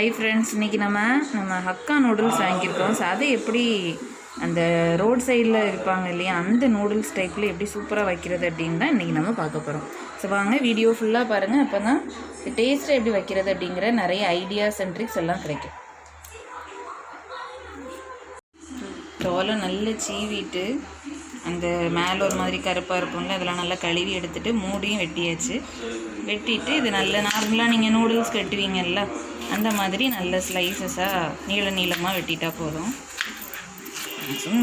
Hi friends, இன்றைக்கி நம்ம hakka noodles வாங்கியிருக்கோம். ஸோ அதை எப்படி அந்த ரோட் சைடில் இருப்பாங்க இல்லையா, அந்த நூடுல்ஸ் டைப்பில் எப்படி சூப்பராக வைக்கிறது அப்படின்னு தான் இன்றைக்கி நம்ம பார்க்க போகிறோம். ஸோ வாங்க வீடியோ ஃபுல்லாக பாருங்கள். அப்போ தான் டேஸ்ட்டை எப்படி வைக்கிறது அப்படிங்கிற நிறைய ஐடியாஸ் அண்ட் ட்ரிக்ஸ் எல்லாம் கிடைக்கும். தோலை நல்லா சீவிட்டு அந்த மேலே ஒரு மாதிரி கருப்பாக இருக்கும்ல, அதெல்லாம் நல்லா கழுவி எடுத்துகிட்டு மூடியும் வெட்டியாச்சு. வெட்டிட்டு இது நல்ல நார்மலாக நீங்கள் நூடுல்ஸ் கட்டுவீங்கல்ல, அந்த மாதிரி நல்ல ஸ்லைசஸாக நீளமாக வெட்டிட்டா போதும்.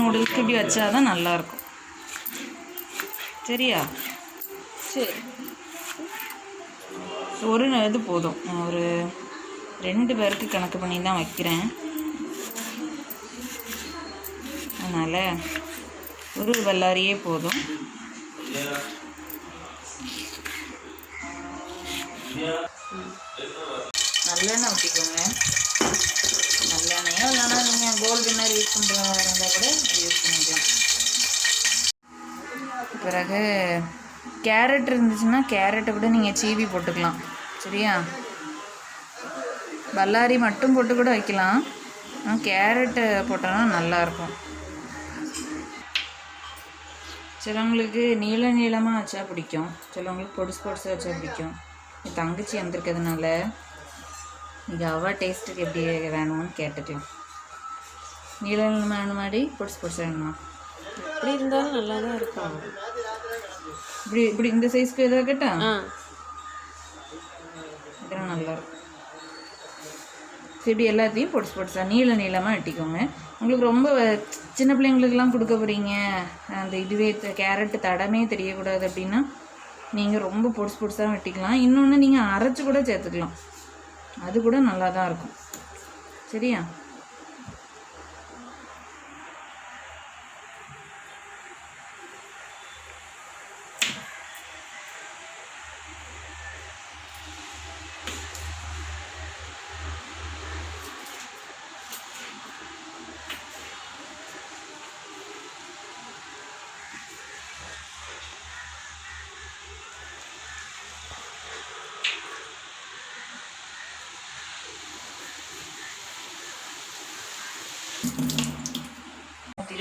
நூடுல்ஸ்க்கு இப்படி வச்சா தான் நல்லாயிருக்கும். சரியா? சரி, ஒரு இது போதும். ஒரு 2 பேருக்கு கணக்கு பண்ணி தான் வைக்கிறேன். அதனால் ஒரு வல்லாரியே போதும். நல்லெண்ணெய் ஊற்றிக்கோங்க. நல்லெண்ணெயோ இல்லைன்னா நீங்கள் கோல்டு வின்னர் யூஸ் பண்ணுறதா இருந்தால் கூட யூஸ் பண்ணிக்கலாம். பிறகு கேரட் இருந்துச்சுன்னா கேரட்டை கூட நீங்கள் சீவி போட்டுக்கலாம். சரியா? பல்லாரி மட்டும் போட்டு கூட வைக்கலாம். கேரட்டு போட்டோன்னா நல்லாயிருக்கும். சிலவங்களுக்கு நீளமாக வச்சா பிடிக்கும், சிலவங்களுக்கு பொடிசாக வச்சா பிடிக்கும். என் தங்கச்சி வந்திருக்கிறதுனால இது அவள் டேஸ்ட்டுக்கு எப்படி வேணும்னு கேட்டுக்கலாம். நீளமாக மாதிரி பொடிசு வேணுமா? எப்படி இருந்தாலும் நல்லா தான் இருக்கும். இப்படி இந்த சைஸ்க்கு எதாவது கேட்டா இதெல்லாம் நல்லாயிருக்கும். இப்படி எல்லாத்தையும் பொடிசாக நீளமாக வெட்டிக்கோங்க. உங்களுக்கு ரொம்ப சின்ன பிள்ளைங்களுக்கெல்லாம் கொடுக்க போகிறீங்க, அந்த இதுவே கேரட்டு தடமே தெரியக்கூடாது அப்படின்னா நீங்கள் ரொம்ப பொடிசாக வெட்டிக்கலாம். இன்னொன்று நீங்கள் அரைச்சி கூட சேர்த்துக்கலாம், அது கூட நல்லா தான் இருக்கும். சரியா?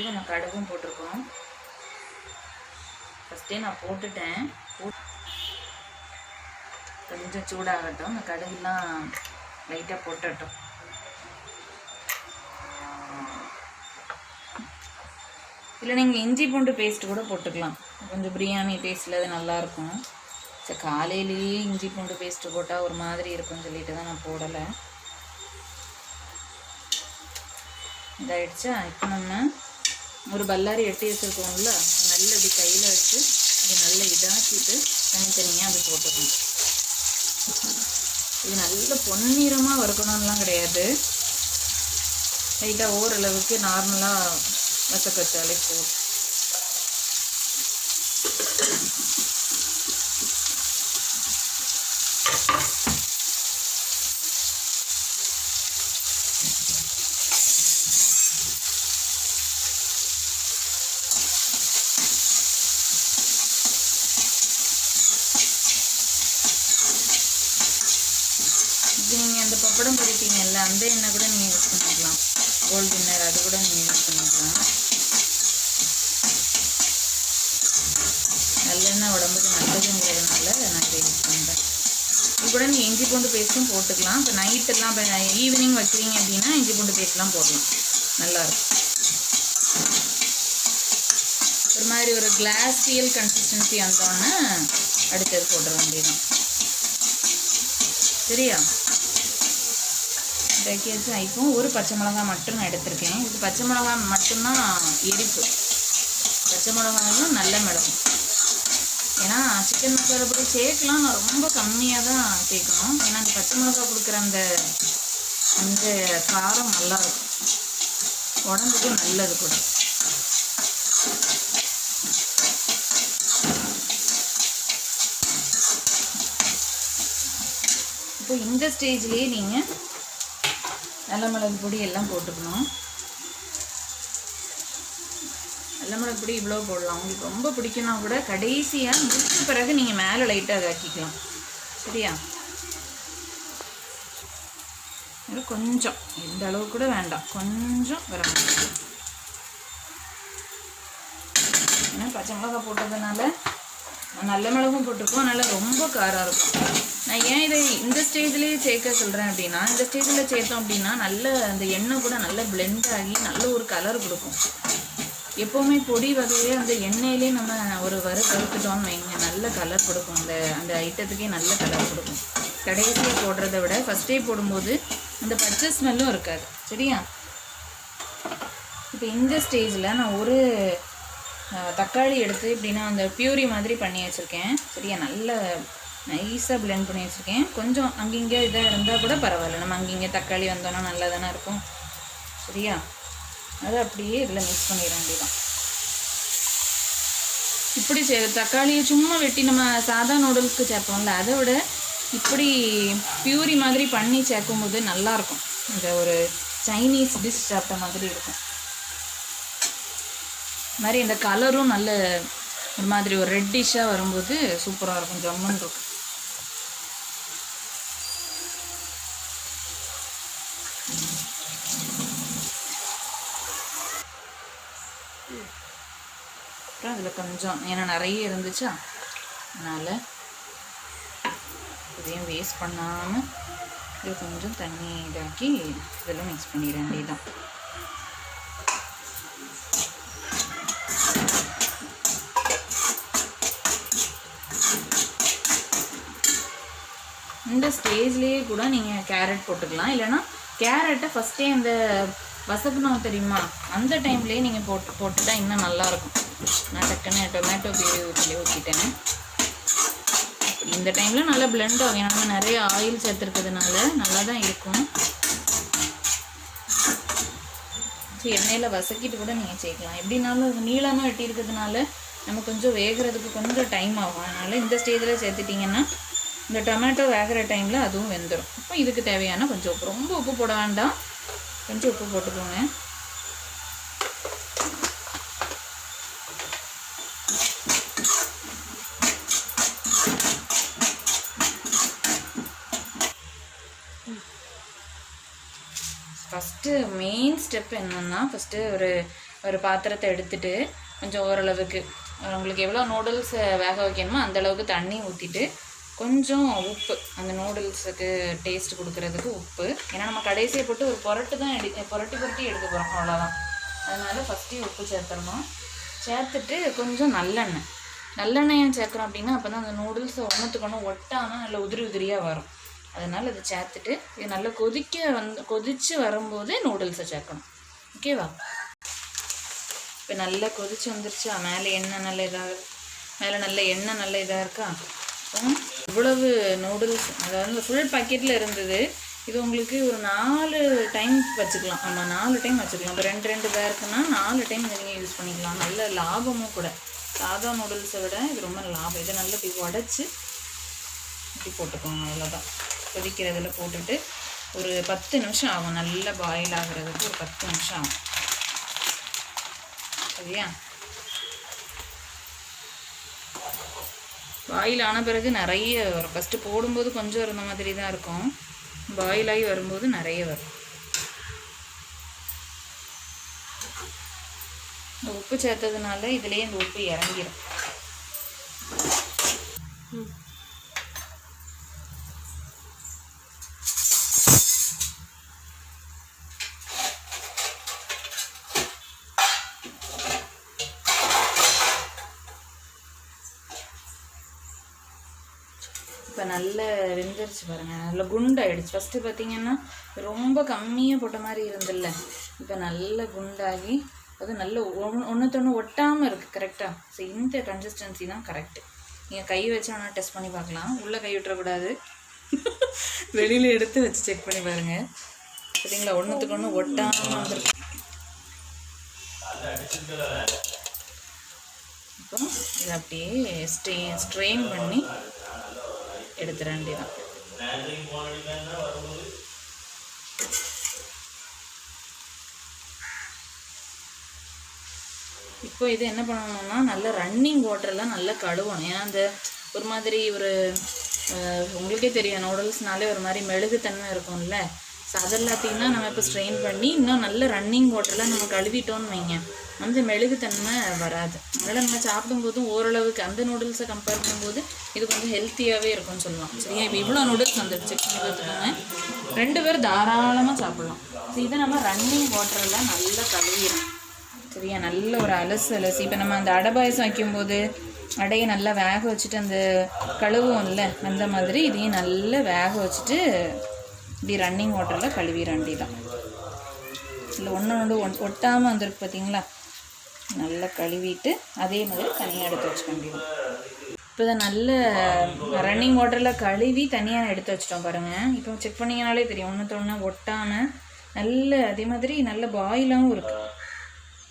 கொஞ்சம் கடுகும் போட்டிருக்கோம். ஃபஸ்ட்டே நான் போட்டுட்டேன். கொஞ்சம் சூடாகட்டும். அந்த கடுகுலாம் லைட்டாக போட்டுட்டோம். இல்லை நீங்கள் இஞ்சி பூண்டு பேஸ்ட்டு கூட போட்டுக்கலாம். கொஞ்சம் பிரியாணி டேஸ்ட்டில் அது நல்லாயிருக்கும். சரி, காலையிலேயே இஞ்சி பூண்டு பேஸ்ட்டு போட்டால் ஒரு மாதிரி இருக்கும்னு சொல்லிட்டு தான் நான் போடலை. இதாகிடுச்சா? இப்போ நம்ம ஒரு பல்லாரி வெட்டி வச்சுருக்கோம்ல, நல்ல இப்படி கையில் வச்சு இது நல்லா இதாக்கிட்டு தனித்தனியாக அது போட்டுக்கணும். இது நல்ல பொன்னிறமாக வறுக்கணும்லாம் கிடையாது, லைட்டாக ஓரளவுக்கு நார்மலாக வச்சாலே போதும். நீங்கள் அந்த பப்படம் பொரிப்பீங்கல்ல, அந்த எண்ணெய் கூட நீங்கள் யூஸ் பண்ணிக்கலாம். கோல்டு வின்னர் அது கூட நீங்கள் யூஸ் பண்ணிக்கலாம். நல்லெண்ணெய் உடம்புக்கு நல்லதுங்கிறதுனால நான் இதை யூஸ் பண்ணுறேன். இது கூட நீங்கள் இஞ்சி பூண்டு பேஸ்ட்டும் போட்டுக்கலாம். இப்போ நைட்டெல்லாம் இப்போ ஈவினிங் வைக்கிறீங்க அப்படின்னா இஞ்சி பூண்டு பேஸ்ட்லாம் போடலாம், நல்லாயிருக்கும். ஒரு மாதிரி ஒரு கிளாஸியல் கன்சிஸ்டன்சி வந்தோன்னே அடுத்தது போட்டுற வேண்டியதான். சரியா? இதாக்கியாச்சு. இப்போ ஒரு பச்சை மிளகாய் மட்டும் நான் எடுத்திருக்கேன். இது பச்சை மிளகாய் மட்டும்தான் எரிப்பு. பச்சை மிளகாயும் நல்ல மிளகும். ஏன்னா சிக்கன் மசாலா பொடி சேர்க்கலாம், நான் ரொம்ப கம்மியாக தான் சேர்க்கணும். ஏன்னா அந்த பச்சை மிளகாய் கொடுக்குற அந்த அந்த காரம் நல்லாயிருக்கும், உடம்புக்கும் நல்லது கூட. இப்போ இந்த ஸ்டேஜ்லேயே நீங்கள் நல்ல மிளகு பொடி எல்லாம் போட்டுக்கணும். நல்ல மிளகு பொடி இவ்வளோ போடலாம். உங்களுக்கு ரொம்ப பிடிக்குன்னா கூட கடைசியாக முடிச்ச பிறகு நீங்கள் மேலே லைட்டாக அதை ஆக்கிக்கலாம். சரியா? இது கொஞ்சம் இந்த அளவு கூட வேண்டாம், கொஞ்சம் கரம் மசாலா. ஏன்னா பச்சை மிளகா போட்டதுனால நல்ல மிளகும் போட்டிருக்கோம், அதனால் ரொம்ப காரம் இருக்கும். நான் ஏன் இதை இந்த ஸ்டேஜ்லேயே சேர்க்க சொல்கிறேன் அப்படின்னா, இந்த ஸ்டேஜில் சேர்த்தோம் அப்படின்னா நல்ல அந்த எண்ணெய் கூட நல்லா பிளெண்ட் ஆகி நல்ல ஒரு கலர் கொடுக்கும். எப்போவுமே பொடி வகையே அந்த எண்ணெயிலே நம்ம ஒரு வறுத்துட்டோம்னு வைங்க, நல்ல கலர் கொடுக்கும். அந்த ஐட்டத்துக்கே நல்ல கலர் கொடுக்கும். கடைசியாக போடுறத விட ஃபஸ்ட்டே போடும்போது அந்த பச்சை ஸ்மெல்லும் இருக்காது. சரியா? இப்போ இந்த ஸ்டேஜில் நான் ஒரு தக்காளி எடுத்து இப்படின்னா அந்த பியூரி மாதிரி பண்ணி வச்சுருக்கேன். சரியா? நல்ல நைஸாக பிளெண்ட் பண்ணி வச்சுருக்கேன். கொஞ்சம் அங்கிங்கே இதாக இருந்தால் கூட பரவாயில்ல, நம்ம அங்கிங்கே தக்காளி வந்தோன்னா நல்லா தானே இருக்கும். சரியா? அதை அப்படியே இதில் மிக்ஸ் பண்ணிட வேண்டியதான். இப்படி தக்காளியை சும்மா வெட்டி நம்ம சாதா நூடுல்ஸ்க்கு சேர்ப்போம்ல, அதை விட இப்படி பியூரி மாதிரி பண்ணி சேர்க்கும்போது நல்லாயிருக்கும். இந்த ஒரு சைனீஸ் டிஷ் சாப்பிட்ட மாதிரி இருக்கும். மாதிரி இந்த கலரும் நல்ல ஒரு மாதிரி ஒரு ரெட்டிஷாக வரும்போது சூப்பராக இருக்கும், ஜம்முன்னு இருக்கும். அப்புறம் அதில் கொஞ்சம் ஏன்னா நிறைய இருந்துச்சா, அதனால் இதையும் வேஸ்ட் பண்ணாமல் இது கொஞ்சம் தண்ணி இதாக்கி இதெல்லாம் மிக்ஸ் பண்ணிட வேண்டியதுதான். இந்த ஸ்டேஜ்லேயே கூட நீங்கள் கேரட் போட்டுக்கலாம், இல்லைனா கேரட்டை ஃபஸ்ட்டே அந்த வசக்கணும் தெரியுமா, அந்த டைம்லேயே நீங்கள் போட்டுட்டா இன்னும் நல்லாயிருக்கும். நான் டக்குன்னு டொமேட்டோ பியூரி ஊற்றிட்டேன். இந்த டைமில் நல்லா பிளெண்ட் ஆகும், ஏன்னா நம்ம நிறைய ஆயில் சேர்த்துருக்கிறதுனால நல்லா தான் இருக்கும். சரி, எண்ணெயில் வசக்கிட்டு கூட நீங்கள் சேர்க்கலாம். எப்படின்னாலும் நீளமாக வெட்டி இருக்கிறதுனால நம்ம கொஞ்சம் வேகிறதுக்கு கொஞ்சம் டைம் ஆகும். அதனால் இந்த ஸ்டேஜில் சேர்த்துட்டிங்கன்னா இந்த டொமேட்டோ வேகிற டைமில் அதுவும் வெந்துடும். இப்போ இதுக்கு தேவையான கொஞ்சம் உப்பு, ரொம்ப உப்பு போட வேண்டாம், கொஞ்சம் உப்பு போட்டுக்கோங்க. ஃபஸ்ட்டு மெயின் ஸ்டெப் என்னென்னா, ஃபஸ்ட்டு ஒரு பாத்திரத்தை எடுத்துகிட்டு கொஞ்சம் ஓரளவுக்கு உங்களுக்கு எவ்வளோ நூடுல்ஸ் வேக வைக்கணுமோ அந்தளவுக்கு தண்ணி ஊற்றிட்டு கொஞ்சம் உப்பு, அந்த நூடுல்ஸுக்கு டேஸ்ட் கொடுக்கறதுக்கு உப்பு. ஏன்னா நம்ம கடைசியை போட்டு ஒரு புரட்டு தான் புரட்டி எடுக்க போகிறோம், அவ்வளோதான். அதனால் ஃபஸ்ட்டே உப்பு சேர்த்துடணும். சேர்த்துட்டு கொஞ்சம் நல்லெண்ணெயை சேர்க்குறோம் அப்படின்னா அப்போ தான் அந்த நூடுல்ஸை ஒன்றுத்துக்கு ஒன்று ஒட்டாமல் நல்லா உதிரியாக வரும். அதனால் அதை சேர்த்துட்டு இது நல்லா கொதித்து வரும்போது நூடுல்ஸை சேர்க்கணும். ஓகேவா? இப்போ நல்லா கொதித்து வந்துருச்சா, மேலே எண்ணெய் நல்ல இதாக இருக்கா. இவ்வளவு நூடுல்ஸ், அதாவது ஃபுல் பாக்கெட்டில் இருந்தது. இது உங்களுக்கு ஒரு 4 டைம் வச்சுக்கலாம். ஆமாம், 4 டைம் வச்சுக்கலாம். இப்போ 2 பேருக்குன்னா 4 டைம் இதை நீங்கள் யூஸ் பண்ணிக்கலாம். நல்ல லாபமும் கூட. சாதா நூடுல்ஸை விட இது ரொம்ப லாபம். இதை நல்லா இப்படி உடச்சி இப்படி போட்டுக்கோங்க, அவ்வளோதான். கொதிக்கிறதுல போட்டுட்டு ஒரு 10 நிமிஷம் ஆகும், நல்லா பாயில் ஆகுறதுக்கு ஒரு 10 நிமிஷம் ஆகும். சரியா? பாயில் ஆன பிறகு நிறைய வரும். ஃபஸ்ட்டு போடும்போது கொஞ்சம் இருந்த மாதிரி தான் இருக்கும், பாயில் ஆகி வரும்போது நிறைய வரும். இந்த உப்பு சேர்த்ததுனால இதுலேயே இந்த உப்பு இறங்கிடும். இப்போ நல்ல வெந்துருச்சு பாருங்கள், நல்ல குண்டாகிடுச்சு. ஃபஸ்ட்டு பார்த்திங்கன்னா ரொம்ப கம்மியாக போட்ட மாதிரி இருந்தில்ல, இப்போ நல்ல குண்டாகி அது நல்ல ஒன்றுத்தொன்று ஒட்டாமல் இருக்குது. கரெக்டாக? ஸோ இந்த கன்சிஸ்டன்சி தான் கரெக்டு. நீங்கள் கை வச்சு வேணால் டெஸ்ட் பண்ணி பார்க்கலாம், உள்ளே கை விட்டுறக்கூடாது, வெளியில் எடுத்து வச்சு செக் பண்ணி பாருங்கள். சரிங்களா? ஒன்றுத்துக்கு ஒன்று ஒட்டாமல் வந்துருக்கு. இப்போ இதை அப்படியே ஸ்ட்ரெயின் பண்ணி எடுத்துட வேண்டியதான். இப்போ இது என்ன பண்ணணும்னா நல்ல ரன்னிங் வாட்டர்லாம் நல்லா கழுவணும். ஏன்னா அந்த ஒரு மாதிரி ஒரு உங்களுக்கே தெரியும் நூடுல்ஸ்னாலே ஒரு மாதிரி மெழுகுத்தன்மை இருக்கும்ல, ஸோ அது எல்லாத்தையும் தான் நம்ம இப்போ ஸ்ட்ரெயின் பண்ணி இன்னும் நல்ல ரன்னிங் வாட்டரில் நம்ம கழுவிட்டோன்னு வைங்க, அந்த மெழுகுத்தன்மை வராது. அதனால் நம்ம சாப்பிடும்போதும் ஓரளவுக்கு அந்த நூடுல்ஸை கம்பேர் பண்ணும்போது இது கொஞ்சம் ஹெல்த்தியாகவே இருக்கும்னு சொல்லலாம். சரியா, இப்போ இவ்வளோ நூடுல்ஸ் வந்துடுச்சு, பார்த்துக்கோங்க. 2 பேர் தாராளமாக சாப்பிட்லாம். ஸோ இதை நம்ம ரன்னிங் வாட்டரில் நல்லா கழுவிடணும். சரியா, நல்ல ஒரு அலசி இப்போ நம்ம அந்த அடை பாயசம் வைக்கும்போது அடையை நல்லா வேக வச்சுட்டு அந்த கழுவுவோம்ல, அந்த மாதிரி இதையும் நல்லா வேக வச்சுட்டு இப்படி ரன்னிங் வாட்டரில் கழுவிட வேண்டியதான். இல்லை ஒன்று ஒட்டாமல் வந்துருக்கு பார்த்தீங்களா, நல்லா கழுவிட்டு அதே மாதிரி தனியாக எடுத்து வச்சுக்க வேண்டியதான். இப்போ இதை நல்ல ரன்னிங் வாட்டரில் கழுவி தனியாக எடுத்து வச்சிட்டோம் பாருங்கள். இப்போ செக் பண்ணிங்கனாலே தெரியும், ஒன்று ஒட்டாமல் நல்ல அதே மாதிரி நல்ல பாயிலாகவும் இருக்குது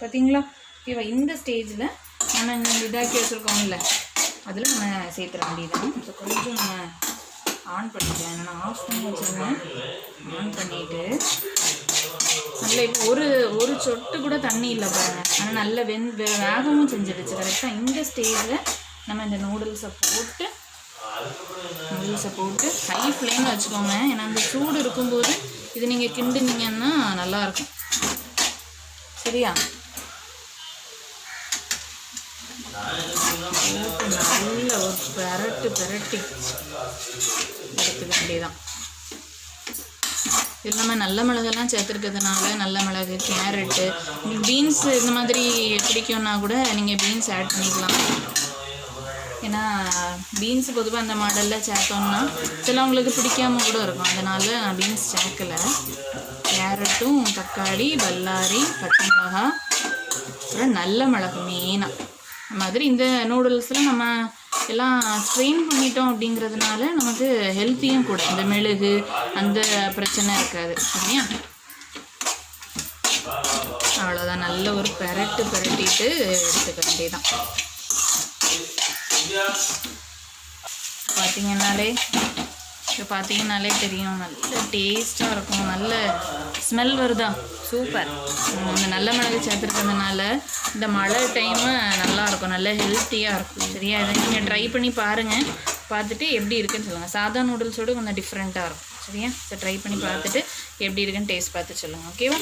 பார்த்தீங்களா. இப்போ இந்த ஸ்டேஜில் நம்ம இங்கே இதாக்கி வச்சுருக்கோம்ல, அதில் நம்ம சேர்த்துற வேண்டியதான். ஸோ கொஞ்சம் நம்ம ஆன் பண்ணிக்கலாம், நான் ஆஃப் பண்ணி வச்சுருந்தேன். ஆன் பண்ணிவிட்டு நல்ல இப்போ ஒரு சொட்டு கூட தண்ணி இல்லை பாருங்கள், ஆனால் நல்ல வேகமும் செஞ்சிடுச்சு கரெக்டாக. இந்த ஸ்டேஜில் நம்ம இந்த நூடுல்ஸை போட்டு ஹை ஃப்ளேமில் வச்சுக்கோங்க. ஏன்னா அந்த சூடு இருக்கும்போது இது நீங்கள் கிண்டுனீங்கன்னா நல்லாயிருக்கும். சரியா, நல்ல ஒரு பெரட்டி எடுத்துக்க வேண்டியதான். இது இல்லாமல் நல்ல மிளகெல்லாம் சேர்த்துருக்கிறதுனால நல்ல மிளகு, கேரட்டு, பீன்ஸ் இந்த மாதிரி பிடிக்கும்னா கூட நீங்கள் பீன்ஸ் ஆட் பண்ணிக்கலாம். ஏன்னா பீன்ஸ் பொதுவாக அந்த மாடலில் சேர்த்தோம்னா சிலவங்களுக்கு பிடிக்காமல் கூட இருக்கும், அதனால் நான் பீன்ஸ் சேர்க்கலை. கேரட்டும், தக்காளி, பல்லாரி, பச்சை மிளகா, அப்புறம் நல்ல மிளகு மெயினாக மாதிரி இந்த நூடுல்ஸில் நம்ம எல்லாம் ஸ்ட்ரெயின் பண்ணிட்டோம் அப்படிங்கிறதுனால நமக்கு ஹெல்த்தியும் கூட, இந்த மெழுகு அந்த பிரச்சனை இருக்காது. சரியா, அவ்வளோதான். நல்ல ஒரு பெரட்டிட்டு எடுத்துக்க வேண்டியதான். பார்த்தீங்கன்னாலே தெரியும், நல்ல டேஸ்ட்டாக இருக்கும். நல்ல ஸ்மெல் வருதா, சூப்பர். இந்த நல்ல மிளகு சேர்த்துருக்கிறதுனால இந்த மழை டைமு நல்லாயிருக்கும், நல்ல ஹெல்த்தியாக இருக்கும். சரியா, இதை நீங்கள் ட்ரை பண்ணி பாருங்கள், பார்த்துட்டு எப்படி இருக்குன்னு சொல்லுங்கள். சாதா நூடுல்ஸோடு கொஞ்சம் டிஃப்ரெண்ட்டாக இருக்கும். சரியா, ஸோ ட்ரை பண்ணி பார்த்துட்டு எப்படி இருக்குன்னு டேஸ்ட் பார்த்து சொல்லுங்கள். ஓகேவா,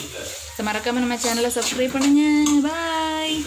ஸோ மறக்காமல் நம்ம சேனலை சப்ஸ்கிரைப் பண்ணுங்கள். பாய்.